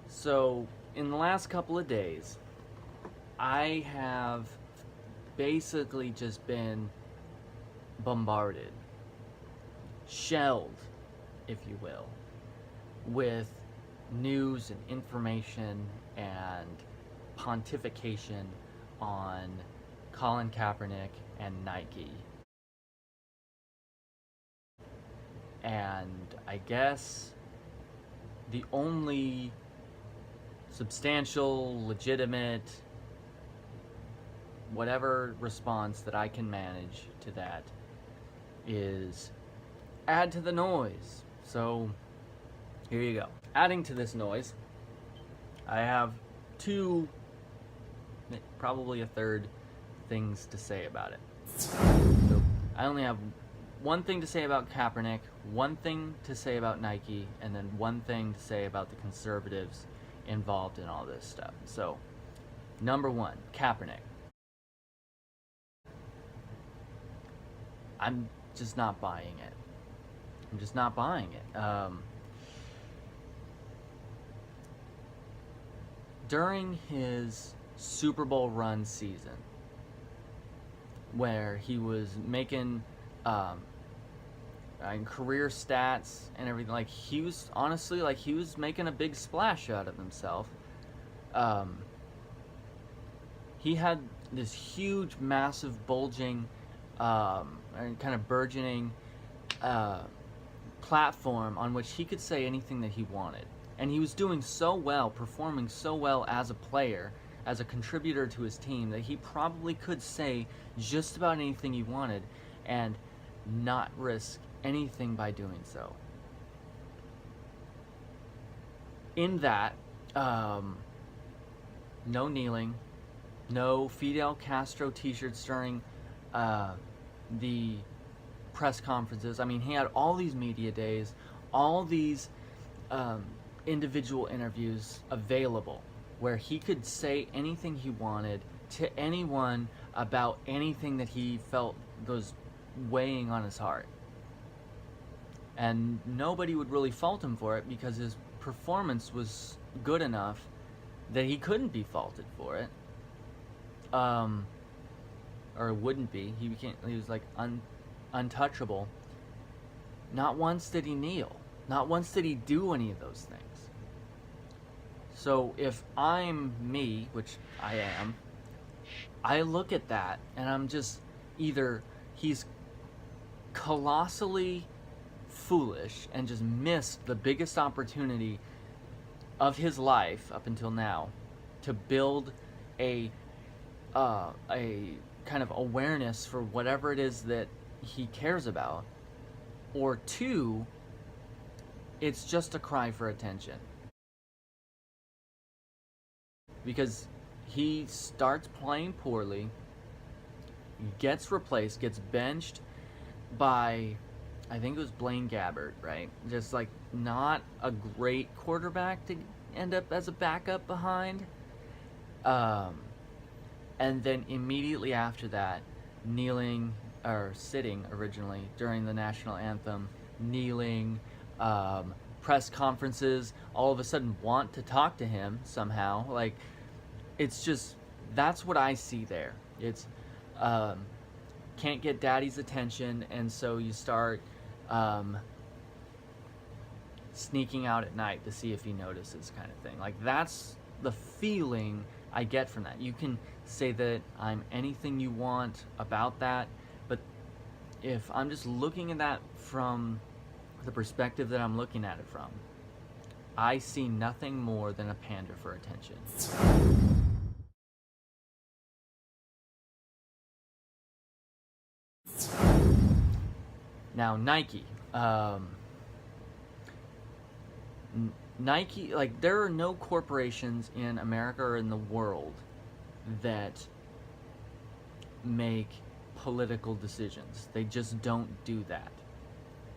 So, in the last couple of days, I have basically just been bombarded, shelled, if you will, with news and information and pontification on Colin Kaepernick and Nike. And I guess the only substantial, legitimate, whatever response that I can manage to that is add to the noise. So here you go. Adding to this noise, I have two, probably a third, things to say about it. So I only have one thing to say about Kaepernick, one thing to say about Nike, and then one thing to say about the conservatives involved in all this stuff. So, number one, Kaepernick. I'm just not buying it. I'm just not buying it. During his Super Bowl run season, where he was making career stats and everything, like he was honestly like he was making a big splash out of himself. He had this huge, massive, bulging, and kind of burgeoning platform on which he could say anything that he wanted. And he was doing so well, performing so well as a player, as a contributor to his team, that he probably could say just about anything he wanted and not risk anything by doing so. In that, no kneeling, no Fidel Castro t-shirts during the press conferences. I mean, he had all these media days, all these individual interviews available where he could say anything he wanted to anyone about anything that he felt was weighing on his heart. And nobody would really fault him for it because his performance was good enough that he couldn't be faulted for it. Or wouldn't be. He was like untouchable. Not once did he kneel. Not once did he do any of those things. So if I'm me, which I am, I look at that and I'm just either he's colossally foolish and just missed the biggest opportunity of his life up until now to build a kind of awareness for whatever it is that he cares about, or two, it's just a cry for attention. Because he starts playing poorly, gets replaced, gets benched by, I think it was Blaine Gabbert, right? Just like not a great quarterback to end up as a backup behind. And then immediately after that, kneeling, or sitting originally during the national anthem, kneeling, press conferences, all of a sudden want to talk to him somehow. Like, it's just, that's what I see there. It's, can't get daddy's attention, and so you start sneaking out at night to see if he notices, kind of thing. Like, that's the feeling I get from that. You can say that I'm anything you want about that, but if I'm just looking at that from the perspective that I'm looking at it from, I see nothing more than a pander for attention. Now, Nike. Nike, like, there are no corporations in America or in the world that make political decisions. They just don't do that.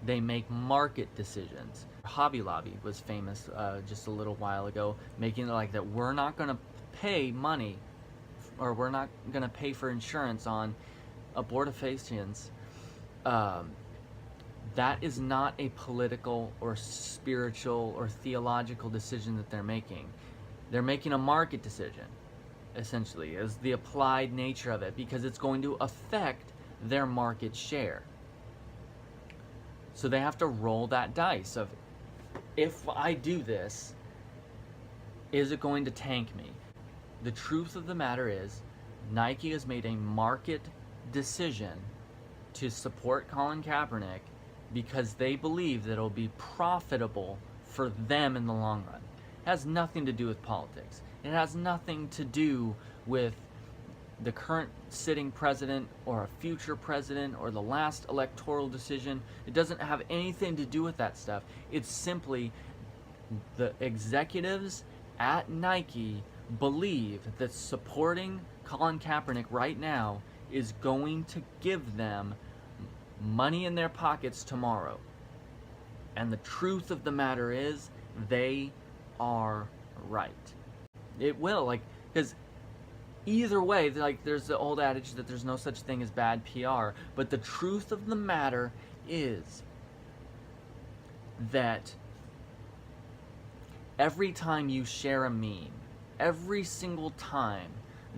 They make market decisions. Hobby Lobby was famous just a little while ago, making it like that we're not going to pay money, or we're not going to pay for insurance on abortifacients That is not a political or spiritual or theological decision that they're making. They're making a market decision, essentially, is the applied nature of it, because it's going to affect their market share. So they have to roll that dice of, if I do this, is it going to tank me? The truth of the matter is, Nike has made a market decision to support Colin Kaepernick because they believe that it'll be profitable for them in the long run. It has nothing to do with politics. It has nothing to do with the current sitting president or a future president or the last electoral decision. It doesn't have anything to do with that stuff. It's simply the executives at Nike believe that supporting Colin Kaepernick right now is going to give them money in their pockets tomorrow. And the truth of the matter is, they are right. It will, like, because either way, like, there's the old adage that there's no such thing as bad PR, but the truth of the matter is that every time you share a meme, every single time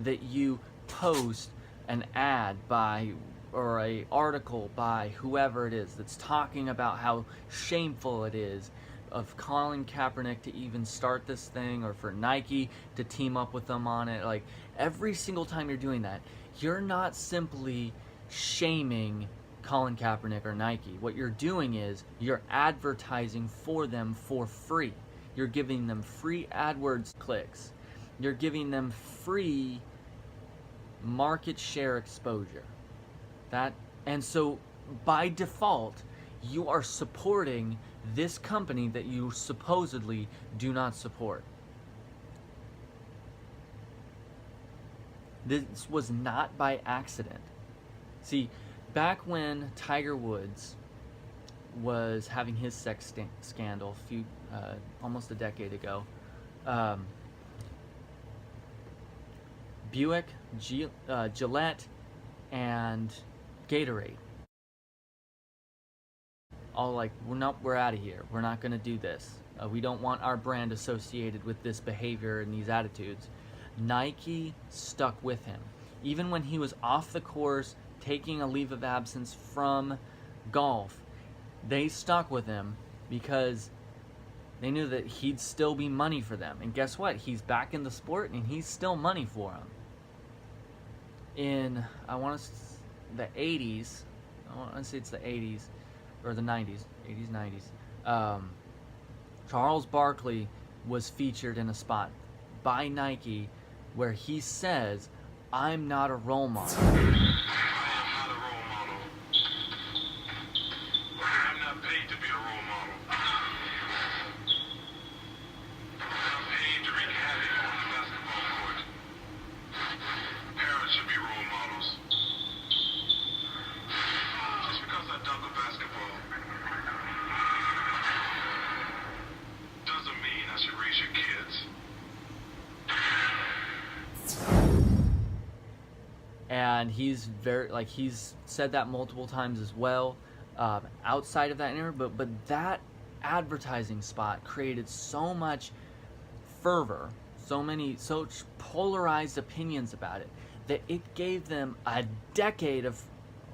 that you post an ad by or a article by whoever it is that's talking about how shameful it is of Colin Kaepernick to even start this thing, or for Nike to team up with them on it, like, every single time you're doing that, you're not simply shaming Colin Kaepernick or Nike. What you're doing is you're advertising for them for free. You're giving them free AdWords clicks. You're giving them free market share exposure. And so by default, you are supporting this company that you supposedly do not support. This was not by accident. See, back when Tiger Woods was having his sex scandal almost a decade ago, Buick, Gillette, and Gatorade all like, we're out of here. We're not going to do this. We don't want our brand associated with this behavior and these attitudes. Nike stuck with him. Even when he was off the course, taking a leave of absence from golf, they stuck with him because they knew that he'd still be money for them. And guess what? He's back in the sport and he's still money for them. In, the 80s, I want to say it's the 80s, or the 90s, 80s, 90s, Charles Barkley was featured in a spot by Nike where he says, "I'm not a role model." I am not a role model. I'm not paid to be a role model. I'm paid to wreak havoc on the basketball court. Parents should be role models. Just because I dunk a basketball doesn't mean I should raise your kids. And he's said that multiple times as well, outside of that interview. But that advertising spot created so much fervor, such polarized opinions about it, that it gave them a decade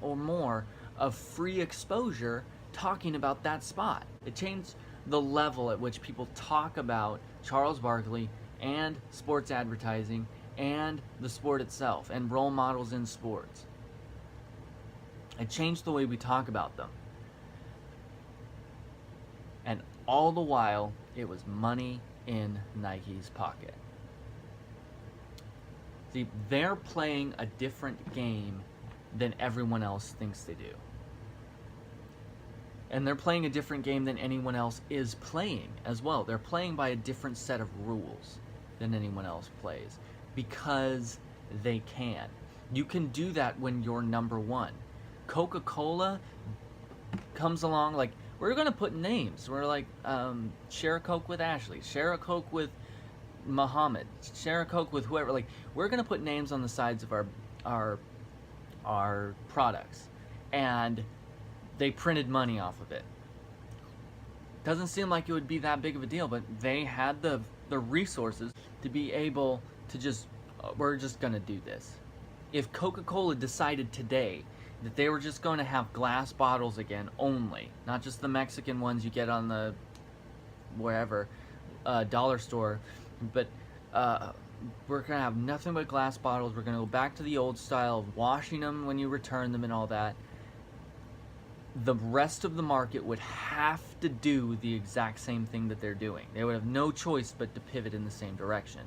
or more of free exposure talking about that spot. It changed the level at which people talk about Charles Barkley and sports advertising and the sport itself and role models in sports. It changed the way we talk about them. And all the while, it was money in Nike's pocket. See, they're playing a different game than everyone else thinks they do. And they're playing a different game than anyone else is playing as well. They're playing by a different set of rules than anyone else plays, because they can. You can do that when you're number one. Coca-Cola comes along, like, we're going to put names. We're like, share a Coke with Ashley, share a Coke with Muhammad, share a Coke with whoever. Like, we're going to put names on the sides of our products. And they printed money off of it. Doesn't seem like it would be that big of a deal, but they had the resources to be able to just, we're just gonna do this. If Coca-Cola decided today that they were just going to have glass bottles again only, not just the Mexican ones you get on the wherever dollar store, but we're gonna have nothing but glass bottles. We're gonna go back to the old style of washing them when you return them and all that. The rest of the market would have to do the exact same thing that they're doing. They would have no choice but to pivot in the same direction.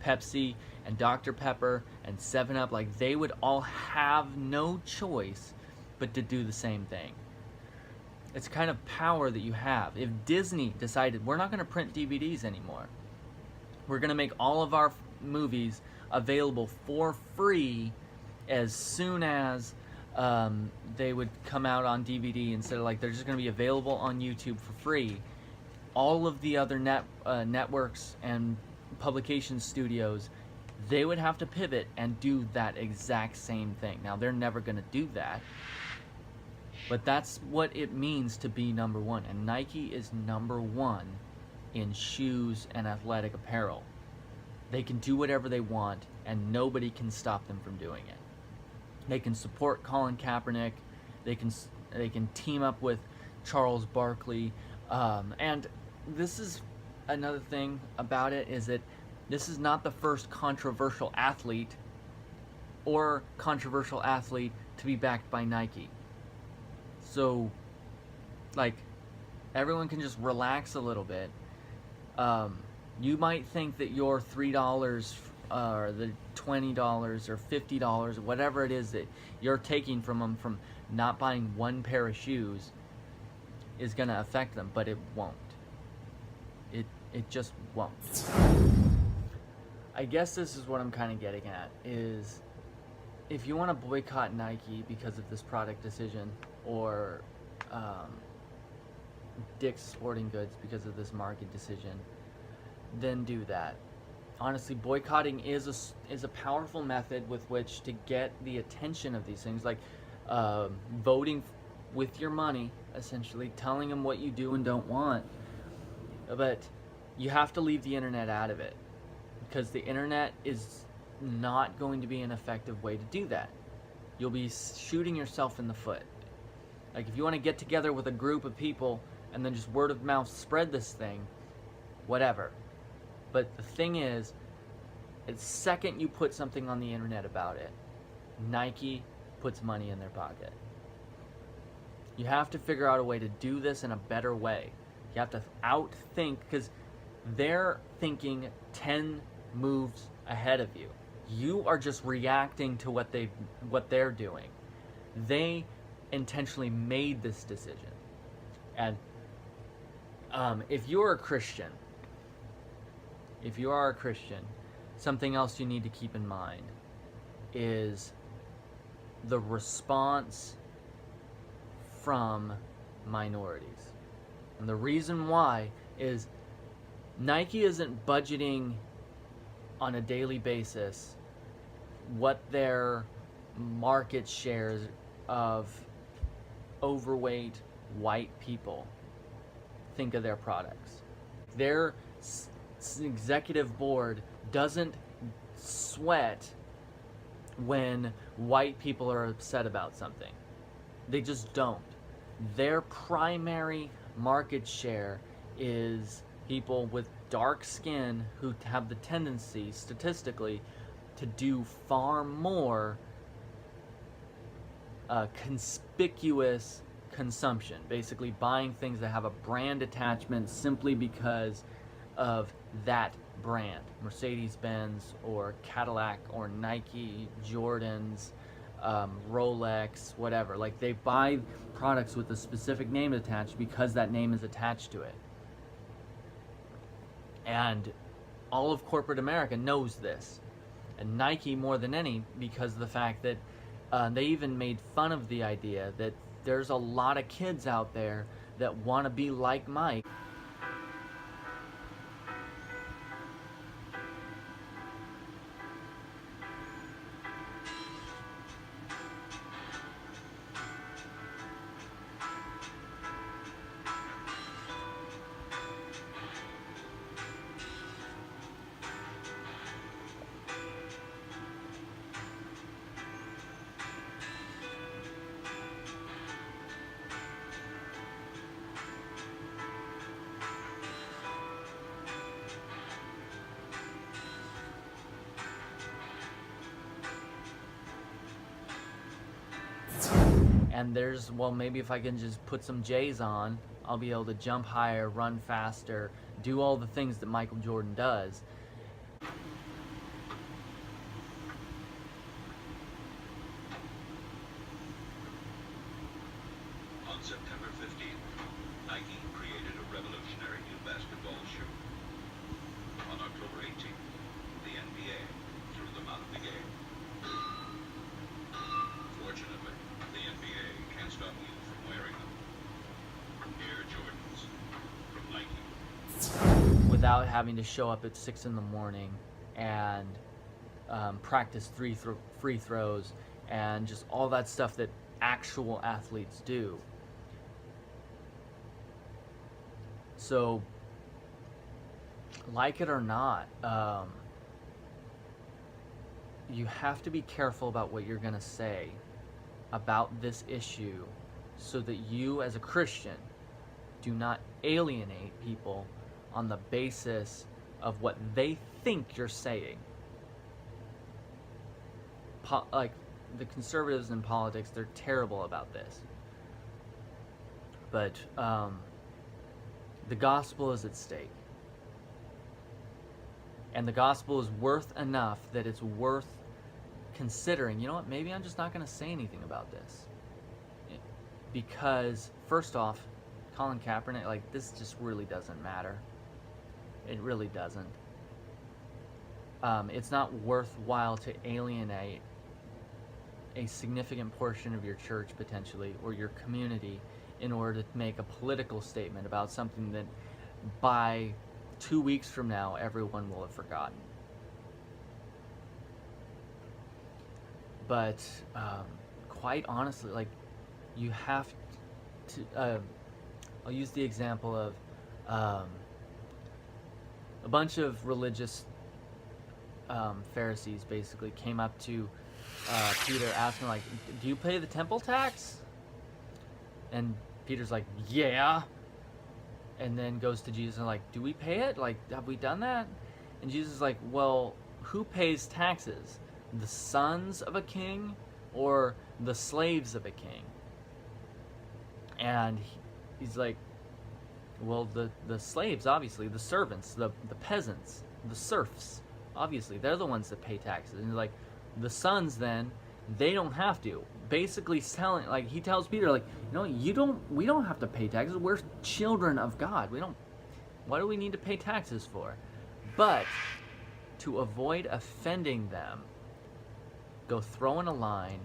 Pepsi and Dr. Pepper and 7-Up, like, they would all have no choice but to do the same thing. It's kind of power that you have. If Disney decided, we're not going to print DVDs anymore, we're going to make all of our movies available for free as soon as they would come out on DVD, instead of, like, they're just going to be available on YouTube for free. All of the other networks and publication studios, they would have to pivot and do that exact same thing. Now, they're never going to do that, but that's what it means to be number one. And Nike is number one in shoes and athletic apparel. They can do whatever they want, and nobody can stop them from doing it. They can support Colin Kaepernick. They can team up with Charles Barkley. And this is another thing about it, is that this is not the first controversial athlete to be backed by Nike. So, like, everyone can just relax a little bit. You might think that your $3 or the $20 or $50 or whatever it is that you're taking from them from not buying one pair of shoes is going to affect them, but it won't. It just won't. I guess this is what I'm kind of getting at, is if you want to boycott Nike because of this product decision, or Dick's Sporting Goods because of this market decision, then do that. Honestly, boycotting is a powerful method with which to get the attention of these things, like voting with your money, essentially telling them what you do and don't want. But you have to leave the internet out of it, because the internet is not going to be an effective way to do that. You'll be shooting yourself in the foot. Like, if you want to get together with a group of people and then just word of mouth spread this thing, whatever. But the thing is, the second you put something on the internet about it, Nike puts money in their pocket. You have to figure out a way to do this in a better way. You have to outthink, because they're thinking 10 moves ahead of you. You are just reacting to what they're doing. They intentionally made this decision. And if you are a Christian, something else you need to keep in mind is the response from minorities. And the reason why is Nike isn't budgeting on a daily basis what their market shares of overweight white people think of their products. Their executive board doesn't sweat when white people are upset about something. They just don't. Their primary market share is people with dark skin who have the tendency, statistically, to do far more conspicuous consumption. Basically buying things that have a brand attachment simply because of that brand. Mercedes-Benz or Cadillac or Nike, Jordans, Rolex, whatever. Like, they buy products with a specific name attached because that name is attached to it. And all of corporate America knows this. And Nike more than any, because of the fact that they even made fun of the idea that there's a lot of kids out there that want to be like Mike. And well, maybe if I can just put some J's on, I'll be able to jump higher, run faster, do all the things that Michael Jordan does. On September 15th, Nike created a revolutionary new basketball shoe. On October 18th, the NBA threw them out of the game. Fortunately, the NBA can't stop you from wearing them. Air Jordans from Nike. Without having to show up at 6 in the morning and practice free throws and just all that stuff that actual athletes do. So, like it or not, you have to be careful about what you're going to say about this issue so that you, as a Christian, do not alienate people on the basis of what they think you're saying. Like, the conservatives in politics, they're terrible about this. But the gospel is at stake. And the gospel is worth enough that it's worth considering, you know what, maybe I'm just not going to say anything about this. Because, first off, Colin Kaepernick, like, this just really doesn't matter. It really doesn't. It's not worthwhile to alienate a significant portion of your church, potentially, or your community, in order to make a political statement about something that by 2 weeks from now, everyone will have forgotten. But quite honestly, like, you have to, I'll use the example of a bunch of religious Pharisees basically came up to Peter asking, like, do you pay the temple tax? And Peter's like, yeah. And then goes to Jesus and like, do we pay it? Like, have we done that? And Jesus is like, well, who pays taxes? The sons of a king or the slaves of a king? And he's like, well, the slaves, obviously, the servants, the peasants, the serfs, obviously, they're the ones that pay taxes. And he's like, the sons then, they don't have to. Basically telling, like, he tells Peter, like, you know, we don't have to pay taxes. We're children of God. What do we need to pay taxes for? But to avoid offending them, go throw in a line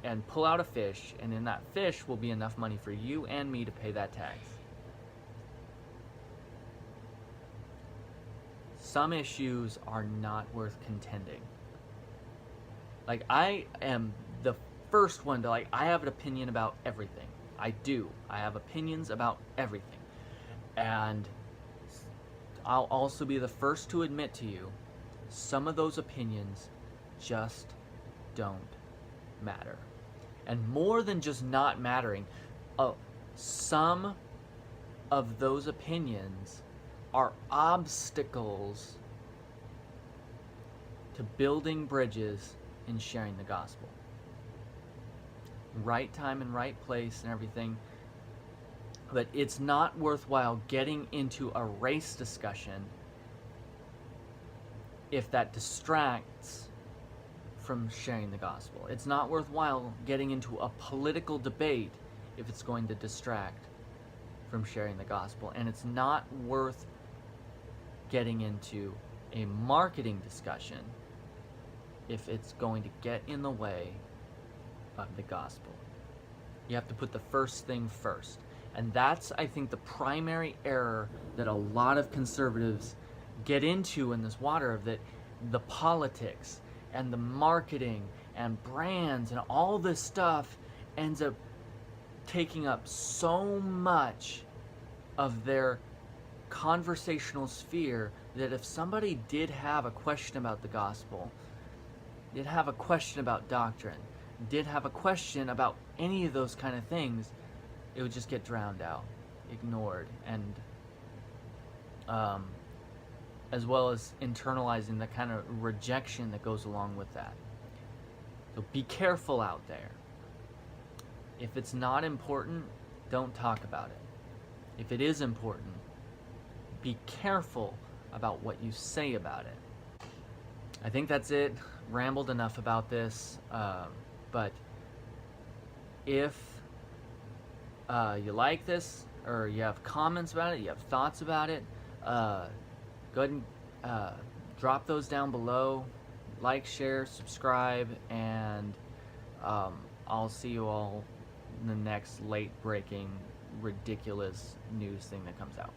and pull out a fish, and in that fish will be enough money for you and me to pay that tax. Some issues are not worth contending. Like, I am the first one to, like, I have an opinion about everything. I do. I have opinions about everything. And I'll also be the first to admit to you, some of those opinions just don't matter. And more than just not mattering, some of those opinions are obstacles to building bridges and sharing the gospel. Right time and right place and everything. But it's not worthwhile getting into a race discussion if that distracts from sharing the gospel. It's not worthwhile getting into a political debate if it's going to distract from sharing the gospel. And it's not worth getting into a marketing discussion if it's going to get in the way of the gospel. You have to put the first thing first. And that's, I think, the primary error that a lot of conservatives get into in this water, of that the politics and the marketing and brands and all this stuff ends up taking up so much of their conversational sphere that if somebody did have a question about the gospel, did have a question about doctrine, did have a question about any of those kind of things, it would just get drowned out, ignored, and as well as internalizing the kind of rejection that goes along with that. So be careful out there. If it's not important, don't talk about it. If it is important, be careful about what you say about it. I think that's it. Rambled enough about this, but if you like this, or you have comments about it, you have thoughts about it, go ahead and drop those down below. Like, share, subscribe, and I'll see you all in the next late breaking, ridiculous news thing that comes out.